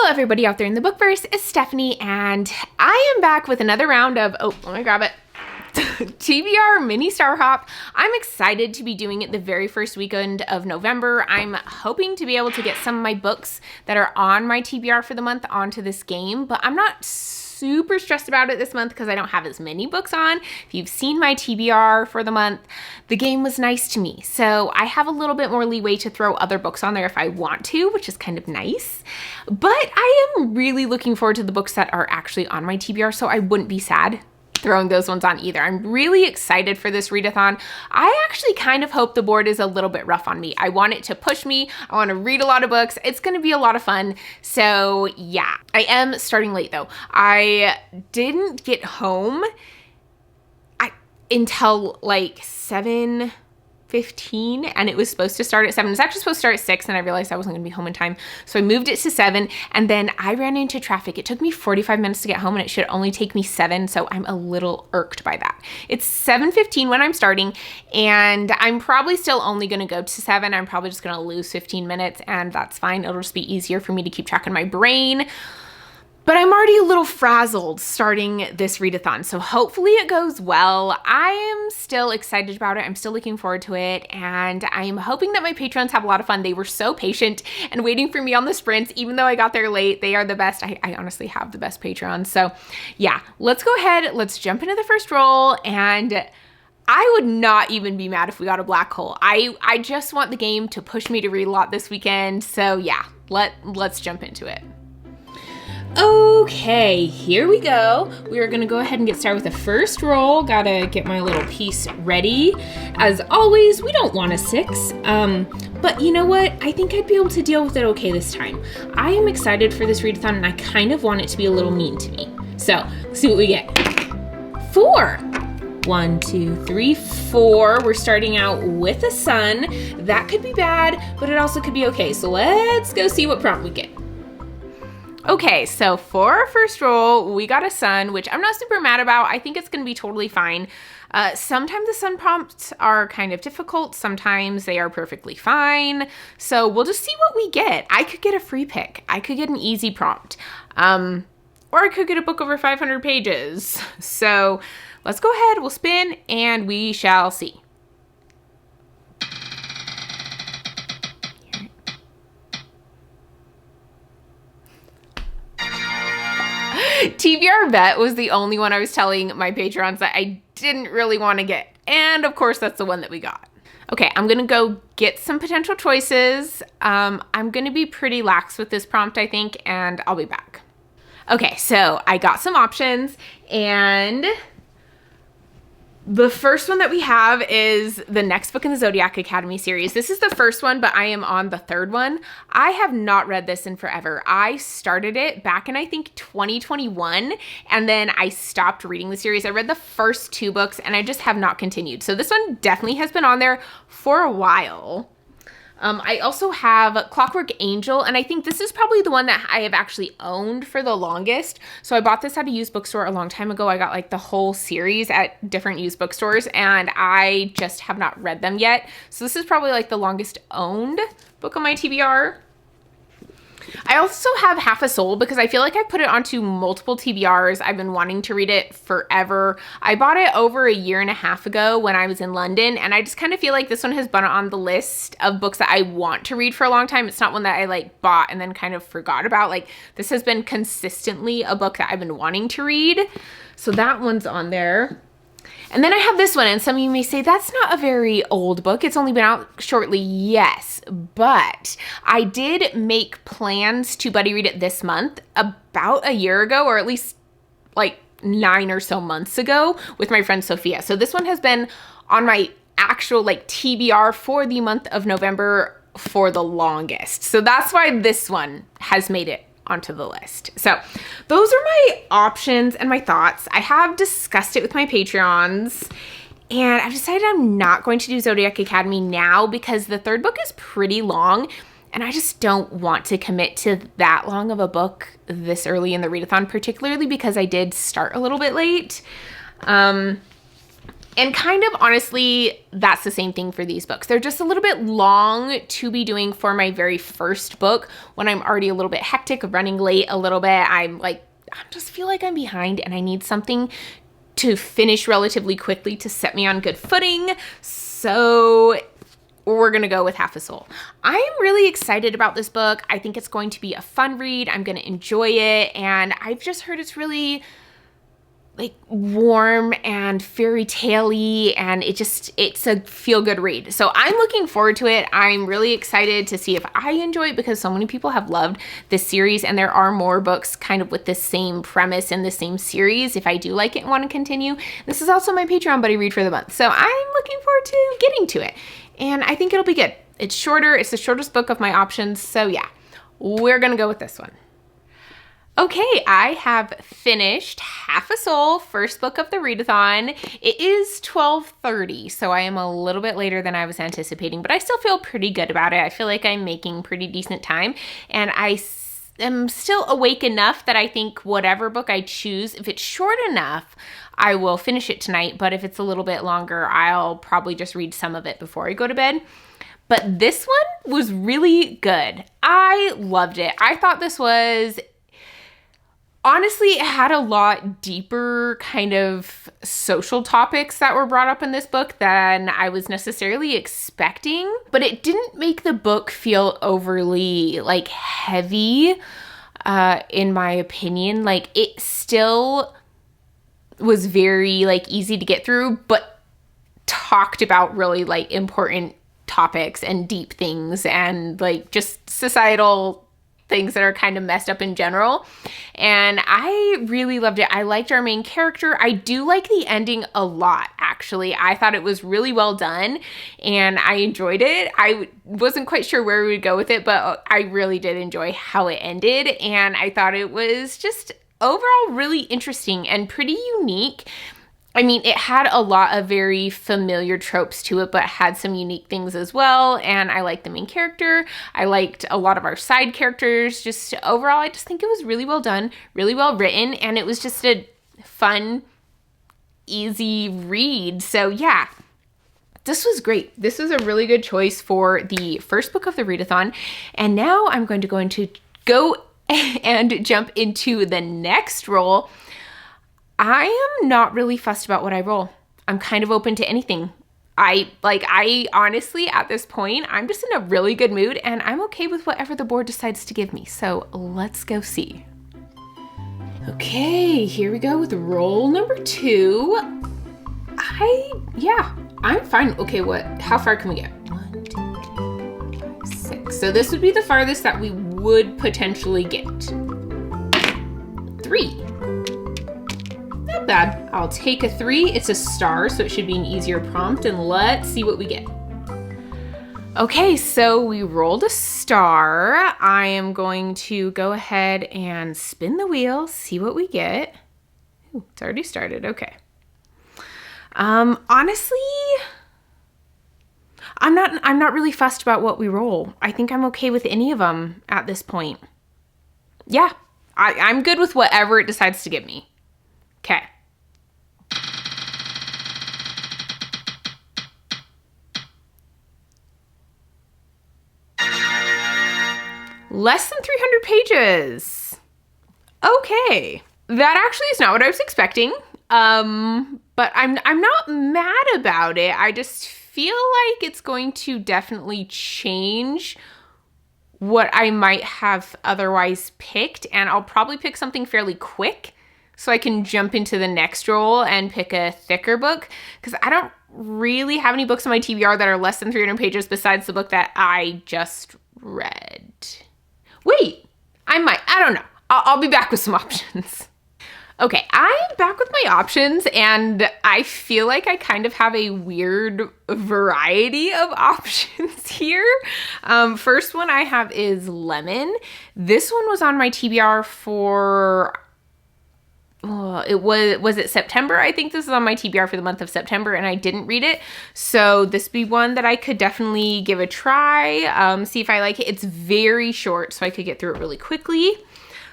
everybody out there in the bookverse, it's Stephanie, and I am back with another round of, let me grab it, TBR Mini Star Hop. I'm excited to be doing it the very first weekend of November. I'm hoping to be able to get some of my books that are on my TBR for the month onto this game, but I'm not super stressed about it this month because I don't have as many books on. If you've seen my TBR for the month, the game was nice to me. So I have a little bit more leeway to throw other books on there if I want to, which is kind of nice. But I am really looking forward to the books that are actually on my TBR, so I wouldn't be sad throwing those ones on either. I'm really excited for this readathon. I actually kind of hope the board is a little bit rough on me. I want it to push me. I want to read a lot of books. It's going to be a lot of fun. So yeah, I am starting late though. I didn't get home until like 7:15, and it was supposed to start at 7. It's actually supposed to start at 6, and I realized I wasn't going to be home in time. So I moved it to 7, and then I ran into traffic. It took me 45 minutes to get home, and it should only take me 7, so I'm a little irked by that. It's 7:15 when I'm starting, and I'm probably still only going to go to 7. I'm probably just going to lose 15 minutes, and that's fine. It'll just be easier for me to keep track in my brain. But I'm already a little frazzled starting this readathon, so hopefully it goes well. I am still excited about it. I'm still looking forward to it, and I'm hoping that my patrons have a lot of fun. They were so patient and waiting for me on the sprints, even though I got there late. They are the best. I honestly have the best patrons. So yeah, let's go ahead. Let's jump into the first roll, and I would not even be mad if we got a black hole. I just want the game to push me to read a lot this weekend. So yeah, let's jump into it. Okay, here we go. We are gonna go ahead and get started with the first roll. Gotta get my little piece ready. As always, we don't want a 6, but you know what? I think I'd be able to deal with it okay this time. I am excited for this readathon, and I kind of want it to be a little mean to me. So, let's see what we get. 4. 1, 2, 3, 4. We're starting out with a sun. That could be bad, but it also could be okay. So let's go see what prompt we get. Okay, so for our first roll, we got a sun, which I'm not super mad about. I think it's going to be totally fine. Sometimes the sun prompts are kind of difficult. Sometimes they are perfectly fine. So we'll just see what we get. I could get a free pick. I could get an easy prompt. Or I could get a book over 500 pages. So let's go ahead, we'll spin, and we shall see. TBR Bet was the only one I was telling my patrons that I didn't really want to get. And of course, that's the one that we got. Okay, I'm gonna go get some potential choices. I'm gonna be pretty lax with this prompt, I think, and I'll be back. Okay, so I got some options, and the first one that we have is the next book in the Zodiac Academy series. This is the first one, but I am on the third one. I have not read this in forever. I started it back in, I think, 2021, and then I stopped reading the series. I read the first 2 books, and I just have not continued. So this one definitely has been on there for a while. I also have Clockwork Angel, and I think this is probably the one that I have actually owned for the longest. So I bought this at a used bookstore a long time ago. I got like the whole series at different used bookstores, and I just have not read them yet. So this is probably like the longest owned book on my TBR. I also have Half a Soul because I feel like I put it onto multiple TBRs. I've been wanting to read it forever. I bought it over a year and a half ago when I was in London, and I just kind of feel like this one has been on the list of books that I want to read for a long time. It's not one that I like bought and then kind of forgot about. Like, this has been consistently a book that I've been wanting to read. So that one's on there. And then I have this one, and some of you may say, that's not a very old book. It's only been out shortly. Yes, but I did make plans to buddy read it this month about a year ago, or at least like 9 or so months ago with my friend Sophia. So this one has been on my actual like TBR for the month of November for the longest. So that's why this one has made it onto the list. So those are my options and my thoughts. I have discussed it with my Patreons, and I've decided I'm not going to do Zodiac Academy now because the third book is pretty long, and I just don't want to commit to that long of a book this early in the readathon, particularly because I did start a little bit late. And kind of honestly, that's the same thing for these books. They're just a little bit long to be doing for my very first book when I'm already a little bit hectic, running late a little bit. I just feel like I'm behind and I need something to finish relatively quickly to set me on good footing. So we're gonna go with Half a Soul. I am really excited about this book. I think it's going to be a fun read. I'm gonna enjoy it. And I've just heard it's really like warm and fairy tale-y, and it's a feel-good read. So I'm looking forward to it. I'm really excited to see if I enjoy it because so many people have loved this series, and there are more books kind of with the same premise in the same series if I do like it and want to continue. This is also my Patreon buddy read for the month. So I'm looking forward to getting to it, and I think it'll be good. It's shorter. It's the shortest book of my options. So yeah, we're gonna go with this one. Okay, I have finished Half a Soul, first book of the Readathon. It is 12:30, so I am a little bit later than I was anticipating, but I still feel pretty good about it. I feel like I'm making pretty decent time, and I am still awake enough that I think whatever book I choose, if it's short enough, I will finish it tonight, but if it's a little bit longer, I'll probably just read some of it before I go to bed. But this one was really good. I loved it. I thought this was... Honestly, it had a lot deeper kind of social topics that were brought up in this book than I was necessarily expecting, but it didn't make the book feel overly like heavy, in my opinion. Like it still was very like easy to get through, but talked about really like important topics and deep things and like just societal things that are kind of messed up in general. And I really loved it. I liked our main character. I do like the ending a lot, actually. I thought it was really well done and I enjoyed it. I wasn't quite sure where we would go with it, but I really did enjoy how it ended. And I thought it was just overall really interesting and pretty unique. I mean, it had a lot of very familiar tropes to it, but had some unique things as well. And I liked the main character. I liked a lot of our side characters. Just overall, I just think it was really well done, really well written, and it was just a fun, easy read. So yeah, this was great. This was a really good choice for the first book of the Readathon. And now I'm going to go and jump into the next roll. I am not really fussed about what I roll. I'm kind of open to anything. I honestly, at this point, I'm just in a really good mood and I'm okay with whatever the board decides to give me. So let's go see. Okay, here we go with roll number 2. I'm fine. Okay, how far can we get? 1, 2, 3, 4, 5, 6. So this would be the farthest that we would potentially get. 3. Not bad. I'll take a 3. It's a star, so it should be an easier prompt, and let's see what we get. Okay, so we rolled a star. I am going to go ahead and spin the wheel, see what we get. Ooh, it's already started. Okay. Honestly, I'm not really fussed about what we roll. I think I'm okay with any of them at this point. Yeah, I'm good with whatever it decides to give me. Okay. Less than 300 pages. Okay. That actually is not what I was expecting. But I'm not mad about it. I just feel like it's going to definitely change what I might have otherwise picked, and I'll probably pick something fairly quick so I can jump into the next roll and pick a thicker book, because I don't really have any books on my TBR that are less than 300 pages besides the book that I just read. Wait, I don't know. I'll be back with some options. Okay, I'm back with my options, and I feel like I kind of have a weird variety of options here. First one I have is Lemon. This one was on my TBR for... was it September? I think this is on my TBR for the month of September, and I didn't read it. So this would be one that I could definitely give a try, see if I like it. It's very short, so I could get through it really quickly.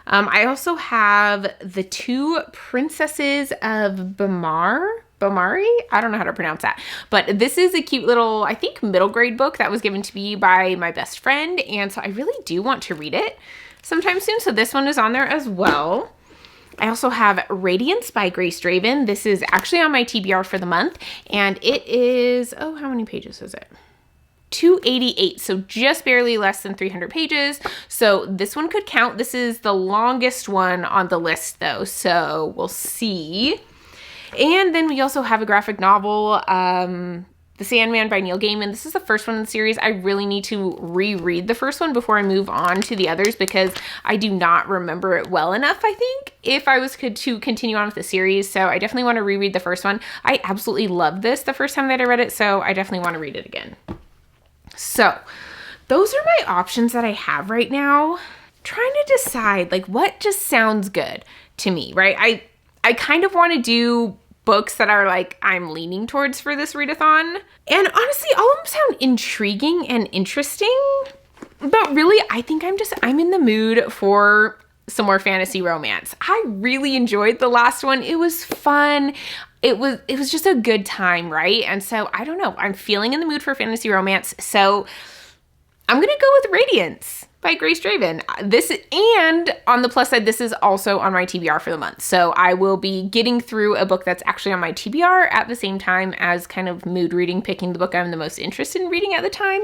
I also have The Two Princesses of Bamar. Bomari? I don't know how to pronounce that. But this is a cute little, I think, middle grade book that was given to me by my best friend. And so I really do want to read it sometime soon. So this one is on there as well. I also have Radiance by Grace Draven. This is actually on my TBR for the month. And it is, oh, how many pages is it? 288, so just barely less than 300 pages. So this one could count. This is the longest one on the list though, so we'll see. And then we also have a graphic novel, The Sandman by Neil Gaiman. This is the first one in the series. I really need to reread the first one before I move on to the others because I do not remember it well enough, I think, if I was to continue on with the series. So I definitely want to reread the first one. I absolutely loved this the first time that I read it, so I definitely want to read it again. So those are my options that I have right now. Trying to decide like what just sounds good to me, right? I kind of want to do books that are like I'm leaning towards for this readathon. And honestly, all of them sound intriguing and interesting. But really, I think I'm in the mood for some more fantasy romance. I really enjoyed the last one. It was fun. It was just a good time, right? And so I don't know, I'm feeling in the mood for fantasy romance. So I'm going to go with Radiance by Grace Draven. This, and on the plus side, this is also on my TBR for the month. So I will be getting through a book that's actually on my TBR at the same time as kind of mood reading, picking the book I'm the most interested in reading at the time.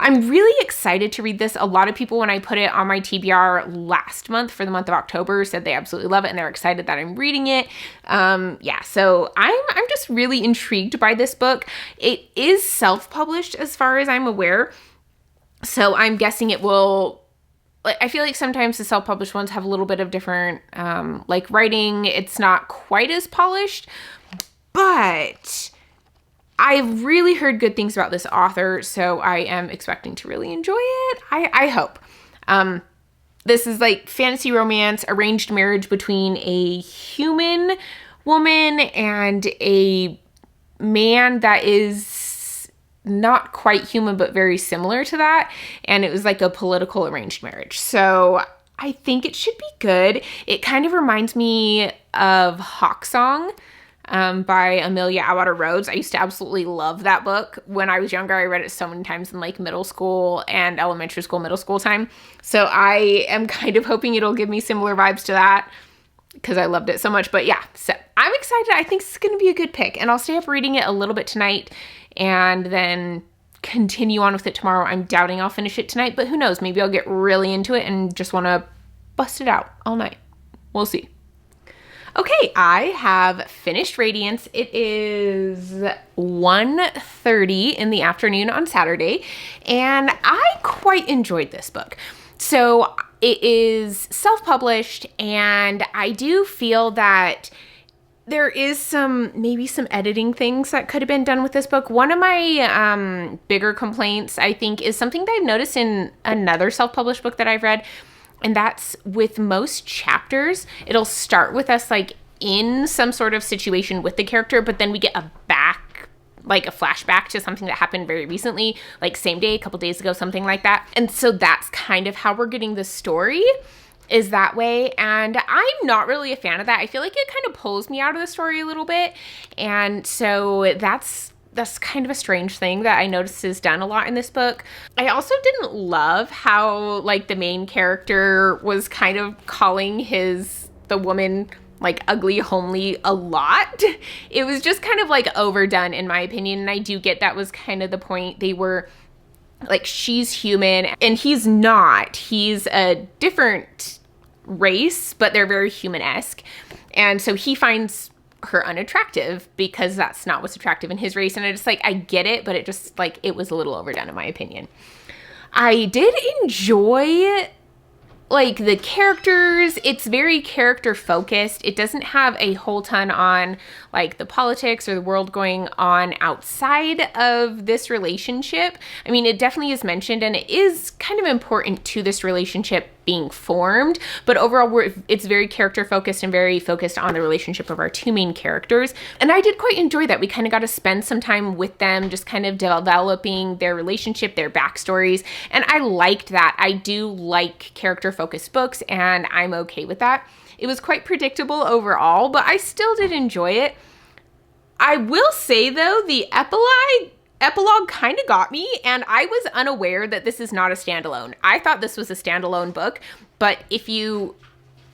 I'm really excited to read this. A lot of people, when I put it on my TBR last month for the month of October, said they absolutely love it and they're excited that I'm reading it. Yeah, so I'm just really intrigued by this book. It is self-published as far as I'm aware. So I'm guessing it will, I feel like sometimes the self-published ones have a little bit of different, like writing. It's not quite as polished, but I've really heard good things about this author, so I am expecting to really enjoy it. I hope. This is like fantasy romance, arranged marriage between a human woman and a man that is not quite human, but very similar to that. And it was like a political arranged marriage. So I think it should be good. It kind of reminds me of Hawk Song by Amelia Atwater Rhodes. I used to absolutely love that book. When I was younger, I read it so many times in like middle school and elementary school, middle school time. So I am kind of hoping it'll give me similar vibes to that because I loved it so much. But yeah, so I'm excited. I think it's going to be a good pick. And I'll stay up reading it a little bit tonight and then continue on with it tomorrow. I'm doubting I'll finish it tonight, but who knows? Maybe I'll get really into it and just want to bust it out all night. We'll see. Okay, I have finished Radiance. It is 1:30 in the afternoon on Saturday, and I quite enjoyed this book. So it is self-published, and I do feel that there is maybe some editing things that could have been done with this book. One of my bigger complaints, I think, is something that I've noticed in another self-published book that I've read. And that's with most chapters, it'll start with us like in some sort of situation with the character, but then we get a flashback to something that happened very recently, like same day, a couple days ago, something like that. And so that's kind of how we're getting the story, is that way. And I'm not really a fan of that. I feel like it kind of pulls me out of the story a little bit. And so that's kind of a strange thing that I noticed is done a lot in this book. I also didn't love how like the main character was kind of calling the woman like ugly, homely a lot. It was just kind of like overdone in my opinion. And I do get that was kind of the point. They were like, she's human and he's not. He's a different race, but they're very human-esque. And so he finds her unattractive because that's not what's attractive in his race. And I just like, I get it, but it just like, it was a little overdone in my opinion. I did enjoy like the characters. It's very character focused. It doesn't have a whole ton on like the politics or the world going on outside of this relationship. I mean, it definitely is mentioned and it is kind of important to this relationship being formed, but overall it's very character focused and very focused on the relationship of our two main characters. And I did quite enjoy that. We kind of got to spend some time with them, just kind of developing their relationship, their backstories. And I liked that. I do like character focused books and I'm okay with that. It was quite predictable overall, but I still did enjoy it. I will say though, the epilogue kind of got me, and I was unaware that this is not a standalone. I thought this was a standalone book, but if you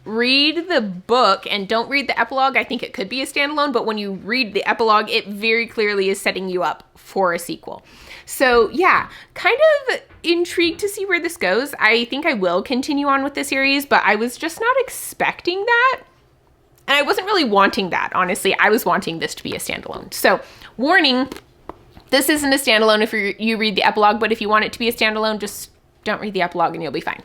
read the book and don't read the epilogue, I think it could be a standalone, but when you read the epilogue, it very clearly is setting you up for a sequel. So yeah, kind of intrigued to see where this goes. I think I will continue on with the series, but I was just not expecting that. And I wasn't really wanting that, honestly. I was wanting this to be a standalone. So warning, this isn't a standalone if you read the epilogue, but if you want it to be a standalone, just don't read the epilogue and you'll be fine.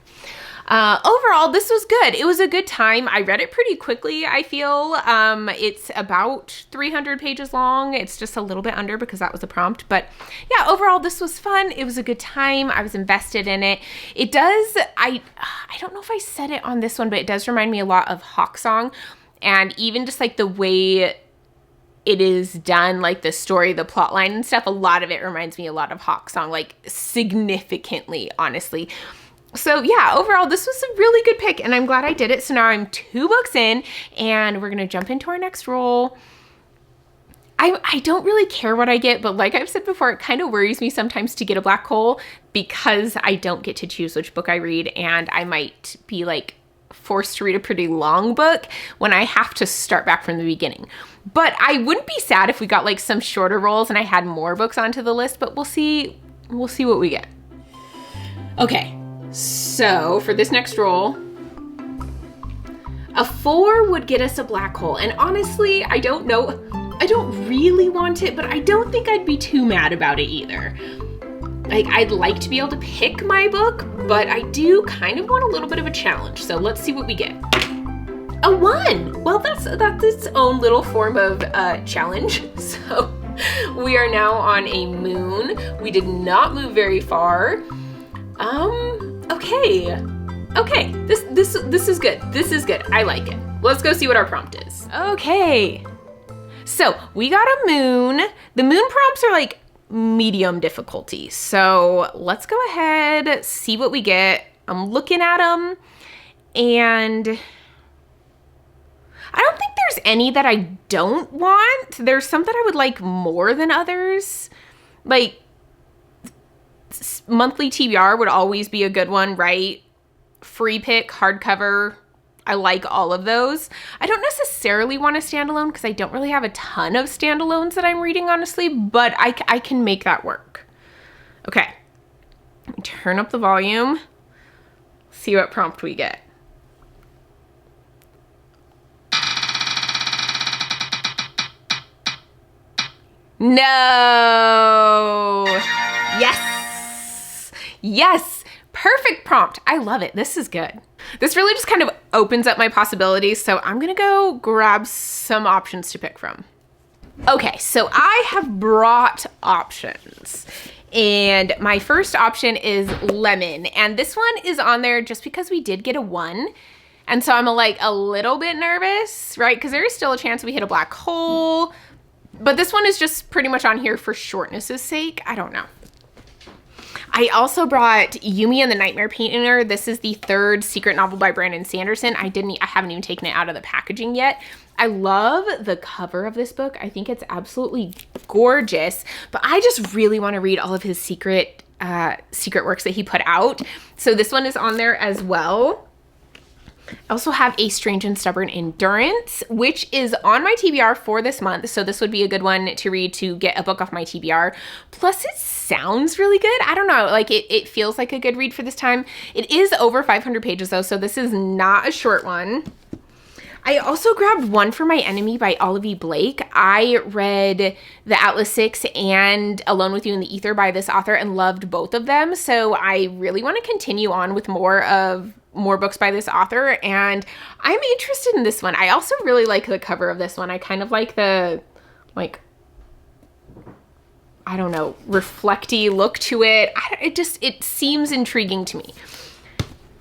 Overall, this was good. It was a good time. I read it pretty quickly, I feel. It's about 300 pages long. It's just a little bit under because that was a prompt. But yeah, overall, this was fun. It was a good time. I was invested in it. It does, I don't know if I said it on this one, but it does remind me a lot of Hawksong. And even just like the way it is done, like the story, the plot line and stuff, a lot of it reminds me a lot of Hawksong, like significantly, honestly. So yeah, overall, this was a really good pick, and I'm glad I did it. So now I'm 2 books in, and we're going to jump into our next roll. I don't really care what I get, but like I've said before, it kind of worries me sometimes to get a black hole because I don't get to choose which book I read, and I might be like forced to read a pretty long book when I have to start back from the beginning. But I wouldn't be sad if we got like some shorter rolls and I had more books onto the list, but we'll see what we get. Okay. So for this next roll, a 4 would get us a black hole. And honestly, I don't know, I don't really want it, but I don't think I'd be too mad about it either. Like, I'd like to be able to pick my book, but I do kind of want a little bit of a challenge. So let's see what we get. A 1. Well, that's its own little form of challenge. So we are now on a moon. We did not move very far. Okay, this is good. This is good. I like it. Let's go see what our prompt is. Okay, so we got a moon. The moon prompts are like medium difficulty. So let's go ahead, see what we get. I'm looking at them, and I don't think there's any that I don't want. There's some that I would like more than others. Like, monthly TBR would always be a good one, right? Free pick, hardcover, I like all of those. I don't necessarily want a standalone because I don't really have a ton of standalones that I'm reading, honestly, but I can make that work. Okay, turn up the volume, see what prompt we get. No! Yes! Yes! Perfect prompt. I love it. This is good. This really just kind of opens up my possibilities, so I'm gonna go grab some options to pick from. Okay, so I have brought options, and my first option is lemon, and this one is on there just because we did get a 1, and so I'm like a little bit nervous, right? Because there is still a chance we hit a black hole, but this one is just pretty much on here for shortness' sake. I don't know. I also brought Yumi and the Nightmare Painter. This is the 3rd secret novel by Brandon Sanderson. I haven't even taken it out of the packaging yet. I love the cover of this book. I think it's absolutely gorgeous, but I just really want to read all of his secret works that he put out. So this one is on there as well. I also have A Strange and Stubborn Endurance, which is on my TBR for this month. So this would be a good one to read to get a book off my TBR. Plus it sounds really good. I don't know, like it feels like a good read for this time. It is over 500 pages though, so this is not a short one. I also grabbed One for My Enemy by Olive E. Blake. I read The Atlas Six and Alone with You in the Ether by this author and loved both of them. So I really want to continue on with more books by this author, and I'm interested in this one. I also really like the cover of this one. I kind of like the, like, I don't know, reflecty look to it. It seems intriguing to me.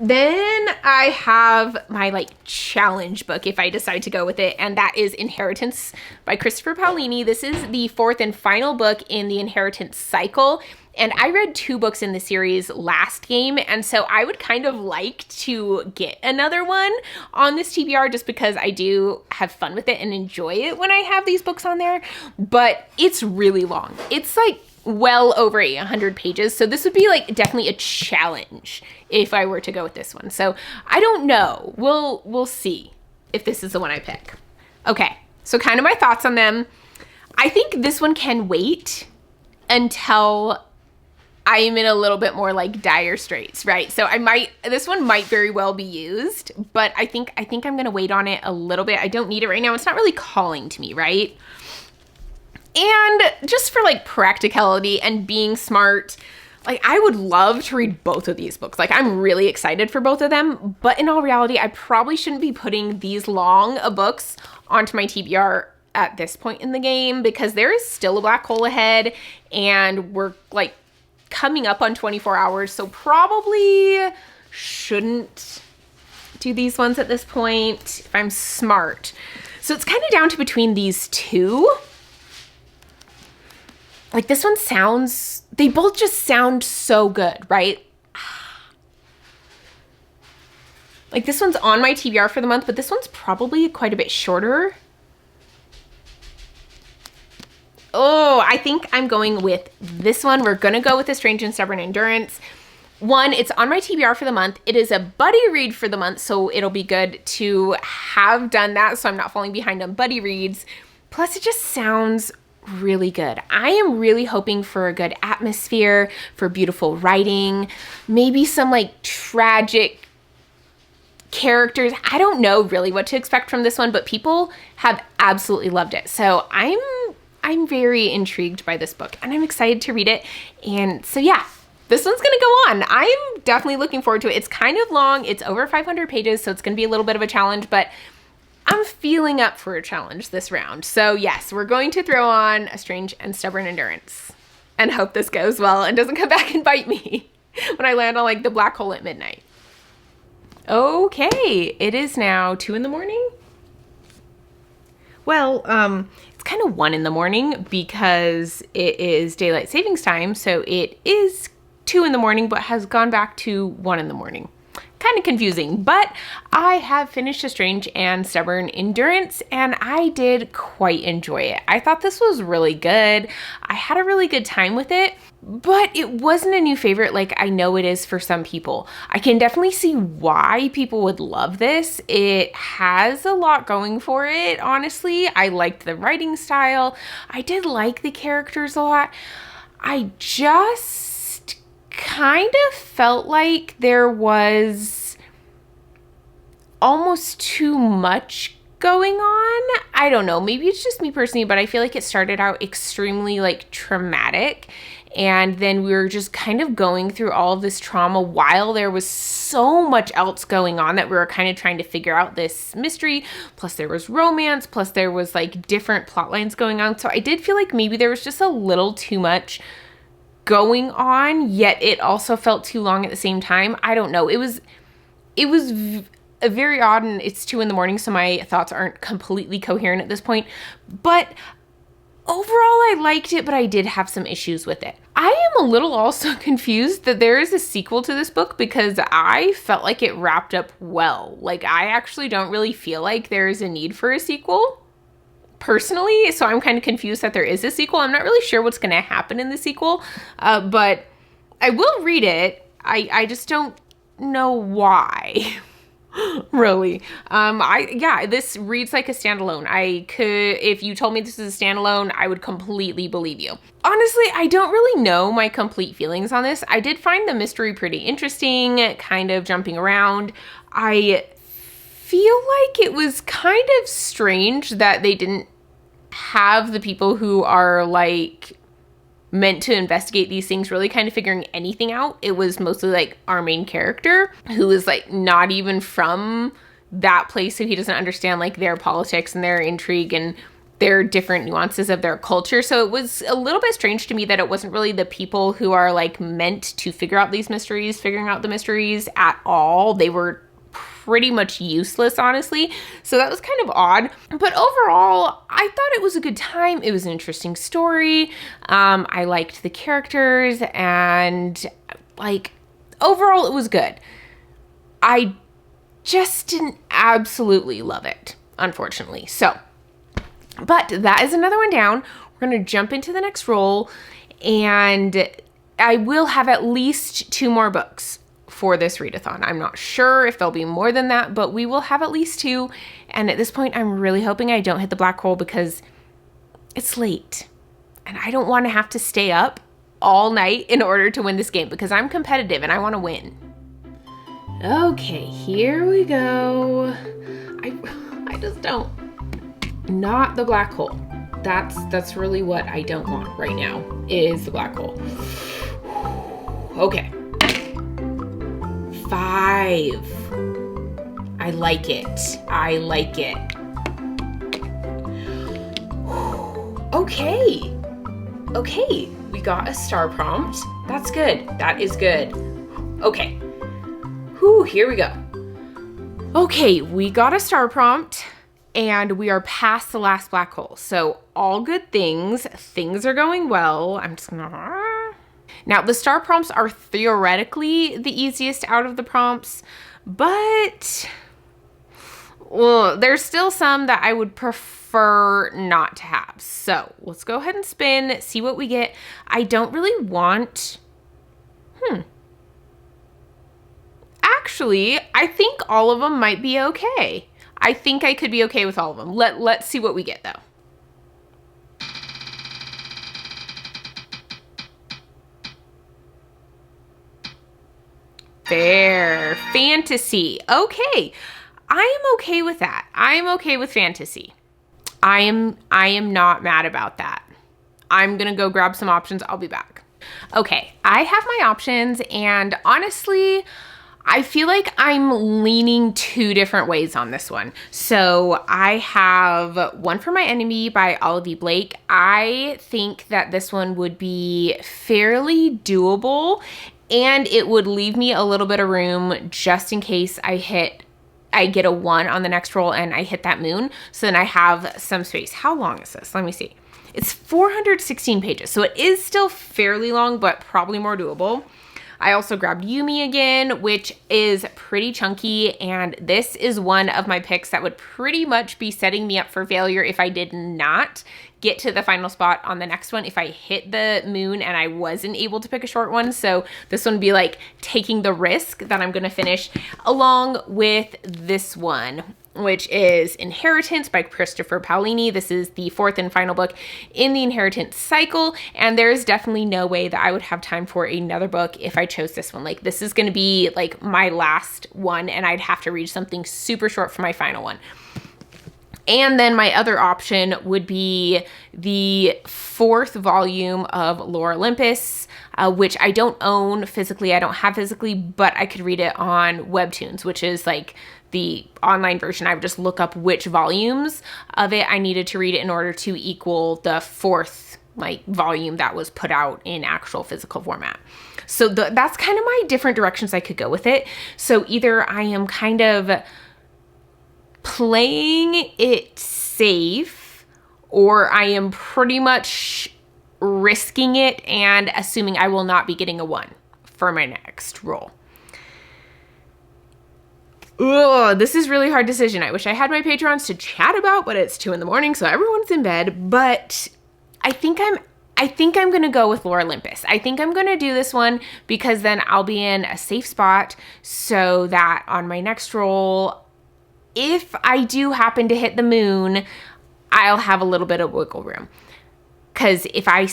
Then I have my like challenge book if I decide to go with it, and that is Inheritance by Christopher Paolini. This is the 4th and final book in the Inheritance cycle, And I read 2 books in the series last game, and so I would kind of like to get another one on this TBR just because I do have fun with it and enjoy it when I have these books on there. But it's really long. It's like well over 800 pages. So this would be like definitely a challenge if I were to go with this one. So I don't know. We'll see if this is the one I pick. Okay, so kind of my thoughts on them. I think this one can wait until I am in a little bit more like dire straits, right? So this one might very well be used, but I think I'm gonna wait on it a little bit. I don't need it right now. It's not really calling to me, right? And just for like practicality and being smart, like I would love to read both of these books. Like I'm really excited for both of them, but in all reality, I probably shouldn't be putting these long books onto my TBR at this point in the game because there is still a black hole ahead and we're like coming up on 24 hours. So probably shouldn't do these ones at this point if I'm smart. So it's kind of down to between these 2. Like this one sounds, they both just sound so good, right? Like this one's on my TBR for the month, but this one's probably quite a bit shorter. Oh, I think I'm going with this one. We're gonna go with A Strange and Stubborn Endurance. One, it's on my TBR for the month. It is a buddy read for the month, so it'll be good to have done that so I'm not falling behind on buddy reads. Plus, it just sounds really good. I am really hoping for a good atmosphere, for beautiful writing, maybe some like tragic characters. I don't know really what to expect from this one, but people have absolutely loved it. So I'm very intrigued by this book and I'm excited to read it. And so yeah, this one's gonna go on. I'm definitely looking forward to it. It's kind of long. It's over 500 pages, so it's gonna be a little bit of a challenge, but I'm feeling up for a challenge this round. So yes, we're going to throw on A Strange and Stubborn Endurance and hope this goes well and doesn't come back and bite me when I land on like the black hole at midnight. Okay, it is now 2 in the morning. Well, it's kind of 1 in the morning because it is daylight savings time. So it is 2 in the morning, but has gone back to 1 in the morning. Kind of confusing, but I have finished A Strange and Stubborn Endurance and I did quite enjoy it. I thought this was really good. I had a really good time with it, but it wasn't a new favorite like I know it is for some people. I can definitely see why people would love this. It has a lot going for it, honestly. I liked the writing style. I did like the characters a lot. I just kind of felt like there was almost too much going on. I don't know, maybe it's just me personally, but I feel like it started out extremely like traumatic and then we were just kind of going through all of this trauma while there was so much else going on that we were kind of trying to figure out this mystery. Plus there was romance, plus there was like different plot lines going on. So I did feel like maybe there was just a little too much going on, yet it also felt too long at the same time. I don't know. It was very odd, and it's 2 in the morning, so my thoughts aren't completely coherent at this point. But overall, I liked it, but I did have some issues with it. I am a little also confused that there is a sequel to this book because I felt like it wrapped up well. Like, I actually don't really feel like there is a need for a sequel personally, so I'm kind of confused that there is a sequel. I'm not really sure what's going to happen in the sequel, but I will read it. I just don't know why. Really. This reads like a standalone. If you told me this is a standalone, I would completely believe you. Honestly, I don't really know my complete feelings on this. I did find the mystery pretty interesting, kind of jumping around. I feel like it was kind of strange that they didn't have the people who are like meant to investigate these things really kind of figuring anything out. It was mostly like our main character who is like not even from that place, so he doesn't understand like their politics and their intrigue and their different nuances of their culture. So it was a little bit strange to me that it wasn't really the people who are like meant to figure out these mysteries, figuring out the mysteries at all. They were pretty much useless, honestly. So that was kind of odd. But overall, I thought it was a good time. It was an interesting story. I liked the characters, and like overall it was good. I just didn't absolutely love it, unfortunately. So, but that is another one down. We're going to jump into the next roll, and I will have at least 2 more books for this readathon. I'm not sure if there'll be more than that, but we will have at least 2. And at this point, I'm really hoping I don't hit the black hole because it's late. And I don't want to have to stay up all night in order to win this game because I'm competitive and I want to win. Okay, here we go. I just don't. Not the black hole. That's really what I don't want right now, is the black hole. Okay. 5. I like it. I like it. Okay. Okay, we got a star prompt. That's good. That is good. Okay. Whew, here we go. Okay, we got a star prompt, and we are past the last black hole. So all good things. Things are going well. I'm just gonna... Now, the star prompts are theoretically the easiest out of the prompts, but well, there's still some that I would prefer not to have. So let's go ahead and spin, see what we get. I don't really want... Actually, I think all of them might be okay. I think I could be okay with all of them. Let's see what we get, though. Fair. Fantasy. Okay. I am okay with that. I am okay with fantasy. I am not mad about that. I'm gonna go grab some options. I'll be back. Okay, I have my options, and honestly, I feel like I'm leaning 2 different ways on this one. So I have One for My Enemy by Olivia Blake. I think that this one would be fairly doable, and it would leave me a little bit of room just in case I get a 1 on the next roll and I hit that moon. So then I have some space. How long is this? Let me see. It's 416 pages. So it is still fairly long, but probably more doable. I also grabbed Yumi again, which is pretty chunky, and this is one of my picks that would pretty much be setting me up for failure if I did not get to the final spot on the next one, if I hit the moon and I wasn't able to pick a short one. So this one would be like taking the risk that I'm gonna finish, along with this one, which is Inheritance by Christopher Paolini. This is the 4th and final book in the Inheritance cycle, and there's definitely no way that I would have time for another book if I chose this one. Like, this is gonna be like my last one, and I'd have to read something super short for my final one. And then my other option would be the 4th volume of Lore Olympus, which I don't own physically. I don't have physically, but I could read it on Webtoons, which is like the online version. I would just look up which volumes of it I needed to read it in order to equal the 4th like volume that was put out in actual physical format. So that's kind of my different directions I could go with it. So either I am kind of playing it safe, or I am pretty much risking it and assuming I will not be getting a 1 for my next roll. Ugh, this is a really hard decision. I wish I had my patrons to chat about, but it's 2 in the morning, so everyone's in bed. But I think I'm gonna go with Lore Olympus. I think I'm gonna do this one because then I'll be in a safe spot so that on my next roll, if I do happen to hit the moon, I'll have a little bit of wiggle room. Because if I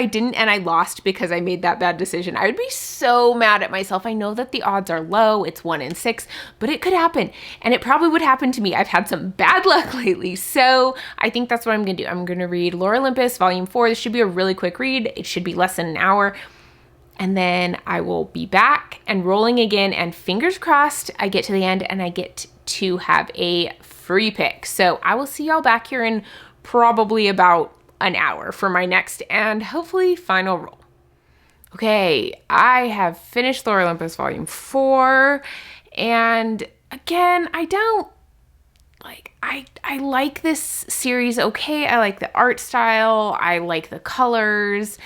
didn't and I lost because I made that bad decision, I would be so mad at myself. I know that the odds are low. It's 1 in 6, but it could happen. And it probably would happen to me. I've had some bad luck lately. So I think that's what I'm going to do. I'm going to read Lore Olympus, Volume 4. This should be a really quick read. It should be less than an hour. And then I will be back and rolling again, and fingers crossed I get to the end and I get to have a free pick. So I will see y'all back here in probably about an hour for my next and hopefully final roll. Okay, I have finished Lore Olympus Volume 4, And again, I like this series okay. I like the art style. I like the colors.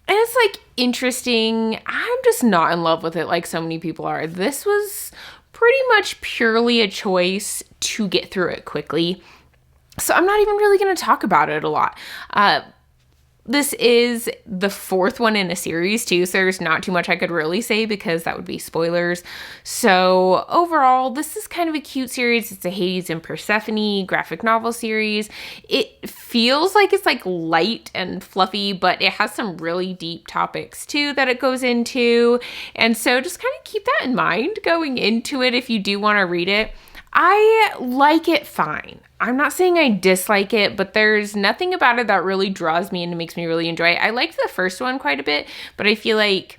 And it's like interesting. I'm just not in love with it like so many people are. This was pretty much purely a choice to get through it quickly. So I'm not even really going to talk about it a lot. This is the 4th one in a series too, so there's not too much I could really say because that would be spoilers. So overall, this is kind of a cute series. It's a Hades and Persephone graphic novel series. It feels like it's like light and fluffy, but it has some really deep topics too that it goes into. And so just kind of keep that in mind going into it if you do want to read it. I like it fine. I'm not saying I dislike it, but there's nothing about it that really draws me and makes me really enjoy it. I liked the first one quite a bit, but I feel like,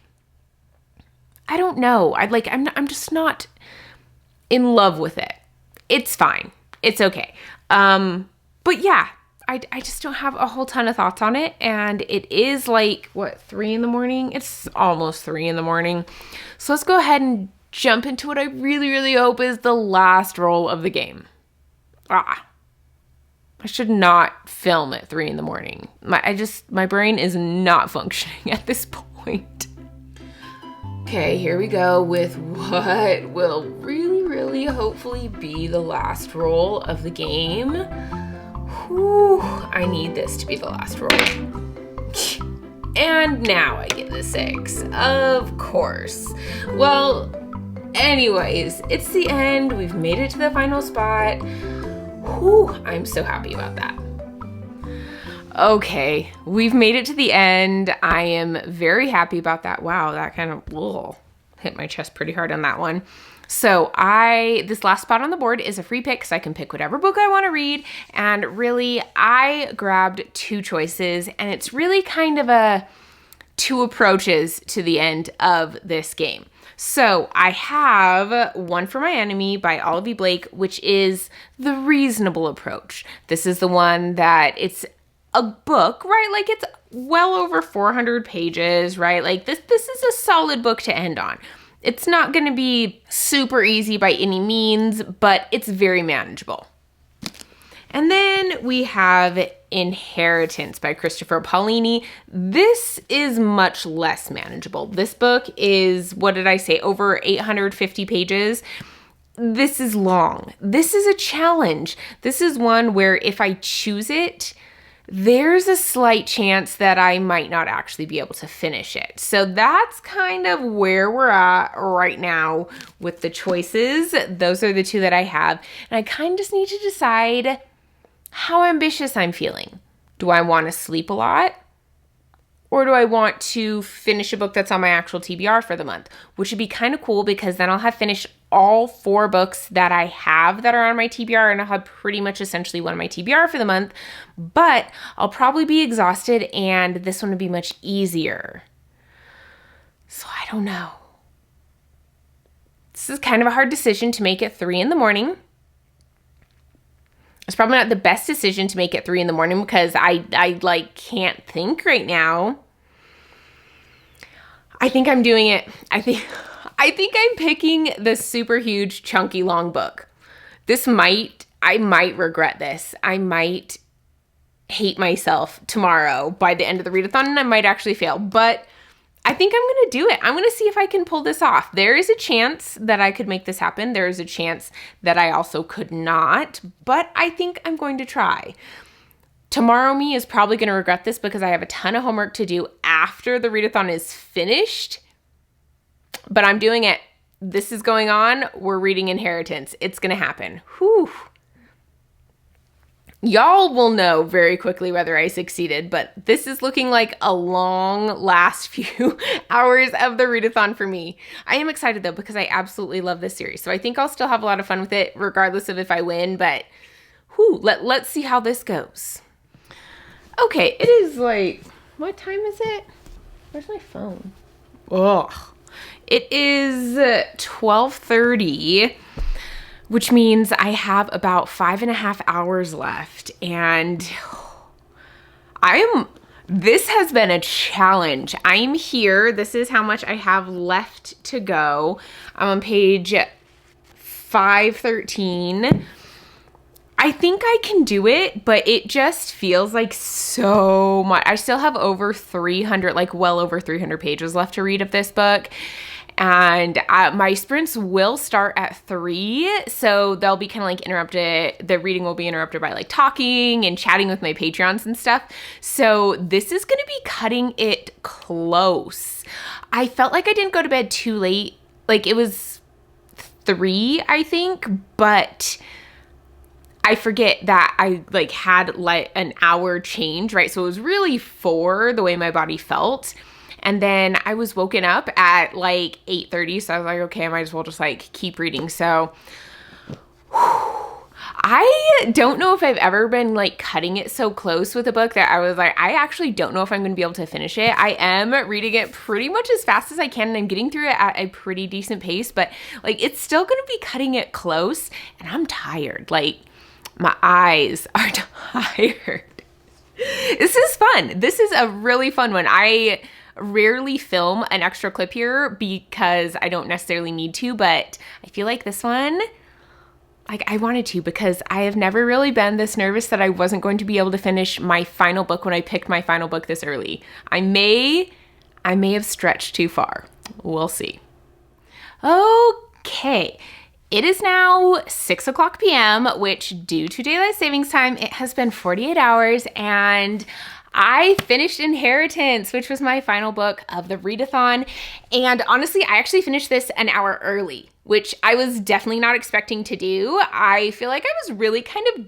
I don't know. I'm just not in love with it. It's fine. It's okay. But yeah, I just don't have a whole ton of thoughts on it. And it is like, 3 in the morning? It's almost 3 in the morning. So let's go ahead and jump into what I really, really hope is the last roll of the game. I should not film at 3 in the morning. My brain is not functioning at this point. Okay, here we go with what will really, really hopefully be the last roll of the game. Whew, I need this to be the last roll. And now I get the 6, of course. Well, anyways, it's the end. We've made it to the final spot. Whew, I'm so happy about that. Okay, we've made it to the end. I am very happy about that. Wow, that kind of hit my chest pretty hard on that one. So this last spot on the board is a free pick, so I can pick whatever book I want to read. And really, I grabbed 2 choices, and it's really kind of 2 approaches to the end of this game. So I have One for My Enemy by Olivia Blake, which is the reasonable approach. This is the one that it's a book, right? Like it's well over 400 pages, right? Like this is a solid book to end on. It's not going to be super easy by any means, but it's very manageable. And then we have Inheritance by Christopher Paolini. This is much less manageable. This book is, what did I say, over 850 pages. This is long. This is a challenge. This is one where if I choose it, there's a slight chance that I might not actually be able to finish it. So that's kind of where we're at right now with the choices. Those are the 2 that I have. And I kind of just need to decide how ambitious I'm feeling. Do I want to sleep a lot? Or do I want to finish a book that's on my actual TBR for the month? Which would be kind of cool because then I'll have finished all 4 books that I have that are on my TBR, and I'll have pretty much essentially one on my TBR for the month. But I'll probably be exhausted and this one would be much easier. So I don't know. This is kind of a hard decision to make at 3 in the morning. It's probably not the best decision to make at 3 in the morning because I like can't think right now. I think I'm doing it. I think I'm picking the super huge, chunky, long book. I might regret this. I might hate myself tomorrow by the end of the readathon, and I might actually fail. But I think I'm going to do it. I'm going to see if I can pull this off. There is a chance that I could make this happen. There is a chance that I also could not, but I think I'm going to try. Tomorrow me is probably going to regret this because I have a ton of homework to do after the readathon is finished, but I'm doing it. This is going on. We're reading Inheritance. It's going to happen. Whew. Y'all will know very quickly whether I succeeded, but this is looking like a long last few hours of the readathon for me. I am excited though because I absolutely love this series. So I think I'll still have a lot of fun with it regardless of if I win, but let's see how this goes. Okay, it is like, what time is it? Where's my phone? Ugh. It is 12:30. Which means I have about 5.5 hours left, and this has been a challenge. I'm here. This is how much I have left to go. I'm on page 513. I think I can do it, but it just feels like so much. I still have over 300, like well over 300 pages left to read of this book. And my sprints will start at 3, so they'll be kind of like interrupted. The reading will be interrupted by like talking and chatting with my Patreons and stuff. So this is going to be cutting it close. I felt like I didn't go to bed too late. Like it was 3, I think, but I forget that I like had like an hour change, right? So it was really 4 the way my body felt. And then I was woken up at like 8:30. So I was like, okay, I might as well just like keep reading. So I don't know if I've ever been like cutting it so close with a book that I was like, I actually don't know if I'm going to be able to finish it. I am reading it pretty much as fast as I can and I'm getting through it at a pretty decent pace, but like it's still going to be cutting it close and I'm tired. Like my eyes are tired. This is fun. This is a really fun one. I rarely film an extra clip here because I don't necessarily need to, but I feel like this one, like I wanted to because I have never really been this nervous that I wasn't going to be able to finish my final book when I picked my final book this early. I may have stretched too far. We'll see. Okay. It is now 6:00 p.m., which due to daylight savings time, it has been 48 hours and I finished Inheritance, which was my final book of the readathon. And honestly, I actually finished this an hour early, which I was definitely not expecting to do. I feel like I was really kind of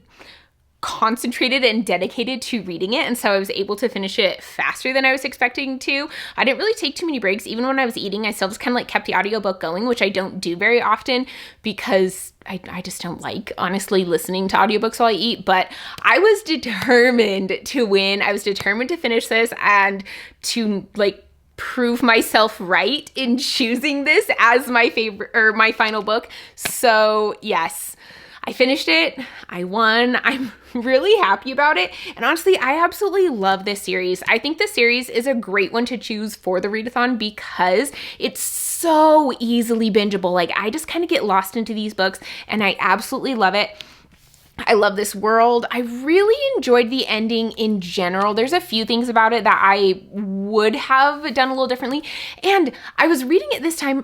concentrated and dedicated to reading it, and so I was able to finish it faster than I was expecting to. I didn't really take too many breaks. Even when I was eating, I still just kind of like kept the audiobook going, which I don't do very often because I just don't like, honestly, listening to audiobooks while I eat. But I was determined to win. I was determined to finish this and to like prove myself right in choosing this as my favorite or my final book. So yes, I finished it. I won. I'm really happy about it. And honestly, I absolutely love this series. I think this series is a great one to choose for the readathon because it's so easily bingeable. Like I just kind of get lost into these books and I absolutely love it. I love this world. I really enjoyed the ending in general. There's a few things about it that I would have done a little differently. And I was reading it this time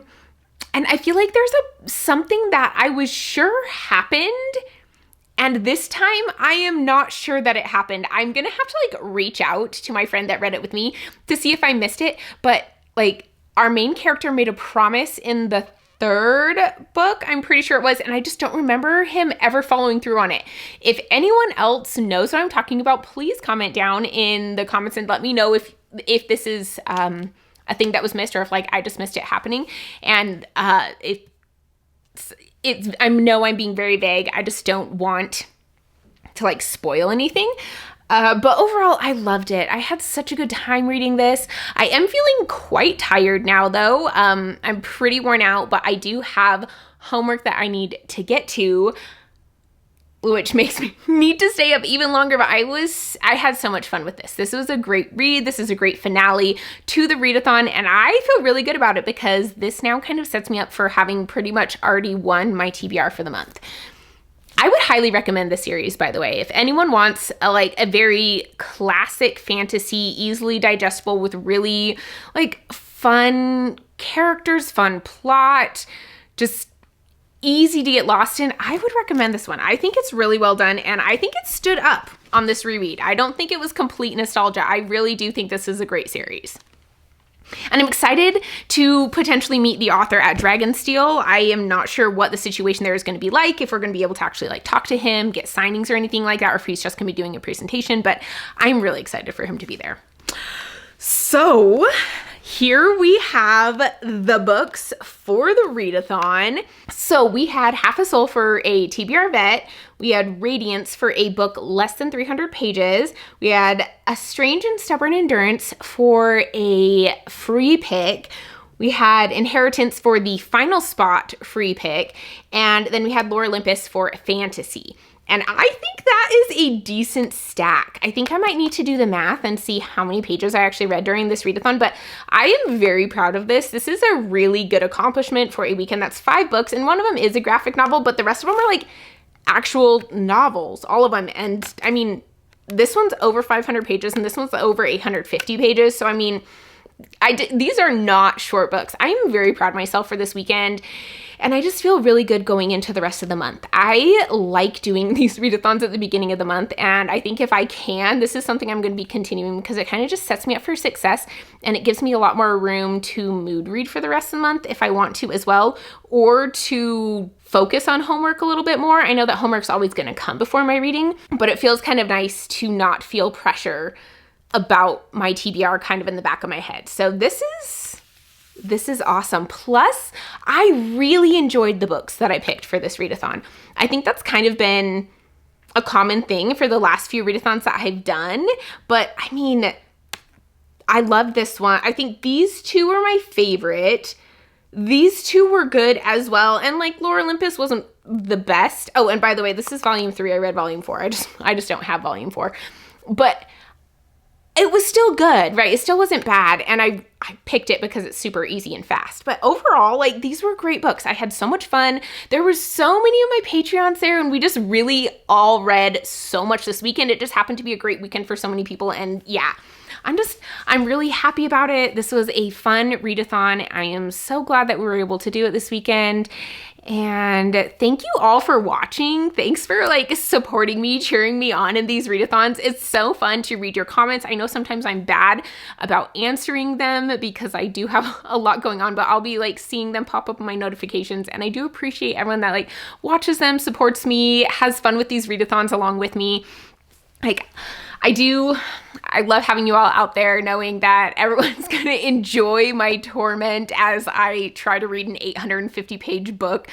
and I feel like there's something that I was sure happened, and this time I am not sure that it happened. I'm gonna have to like reach out to my friend that read it with me to see if I missed it, but like our main character made a promise in the 3rd book, I'm pretty sure it was, and I just don't remember him ever following through on it. If anyone else knows what I'm talking about, please comment down in the comments and let me know if this is a thing that was missed or if like I just missed it happening. And I know I'm being very vague. I just don't want to like spoil anything. But overall, I loved it. I had such a good time reading this. I am feeling quite tired now though. I'm pretty worn out, but I do have homework that I need to get to, which makes me need to stay up even longer, but I had so much fun with this. This was a great read. This is a great finale to the readathon, and I feel really good about it because this now kind of sets me up for having pretty much already won my TBR for the month. I would highly recommend this series, by the way. If anyone wants a very classic fantasy, easily digestible with really like fun characters, fun plot, just easy to get lost in, I would recommend this one. I think it's really well done, and I think it stood up on this reread. I don't think it was complete nostalgia. I really do think this is a great series. And I'm excited to potentially meet the author at Dragonsteel. I am not sure what the situation there is going to be like, if we're going to be able to actually like talk to him, get signings or anything like that, or if he's just going to be doing a presentation, but I'm really excited for him to be there. So here we have the books for the readathon. So we had Half a Soul for a TBR vet. We had Radiance for a book less than 300 pages. We had A Strange and Stubborn Endurance for a free pick. We had Inheritance for the final spot free pick. And then we had Lore Olympus for fantasy. And I think that is a decent stack. I think I might need to do the math and see how many pages I actually read during this readathon, but I am very proud of this. This is a really good accomplishment for a weekend. That's 5 books, and one of them is a graphic novel, but the rest of them are like actual novels, all of them. And I mean, this one's over 500 pages and this one's over 850 pages. So I mean, these are not short books. I am very proud of myself for this weekend, and I just feel really good going into the rest of the month. I like doing these readathons at the beginning of the month, and I think if I can, this is something I'm going to be continuing because it kind of just sets me up for success, and it gives me a lot more room to mood read for the rest of the month if I want to as well, or to focus on homework a little bit more. I know that homework's always going to come before my reading, but it feels kind of nice to not feel pressure about my TBR kind of in the back of my head. So this is awesome. Plus, I really enjoyed the books that I picked for this readathon. I think that's kind of been a common thing for the last few readathons that I've done, but I mean, I love this one. I think these 2 were my favorite. These 2 were good as well, and like Lore Olympus wasn't the best. Oh, and by the way, this is volume 3. I read volume 4. I just don't have volume 4. But it was still good, right? It still wasn't bad, and I picked it because it's super easy and fast. But overall, like, these were great books. I had so much fun. There were so many of my Patreons there, and we just really all read so much this weekend. It just happened to be a great weekend for so many people, and yeah, I'm really happy about it. This was a fun readathon. I am so glad that we were able to do it this weekend. And thank you all for watching. Thanks for like supporting me, cheering me on in these readathons. It's so fun to read your comments. I know sometimes I'm bad about answering them because I do have a lot going on, but I'll be like seeing them pop up in my notifications. And I do appreciate everyone that like watches them, supports me, has fun with these readathons along with me. Like, I love having you all out there knowing that everyone's going to enjoy my torment as I try to read an 850 page book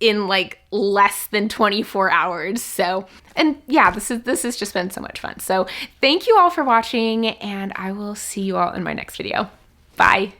in like less than 24 hours. So, and yeah, this has just been so much fun. So thank you all for watching, and I will see you all in my next video. Bye.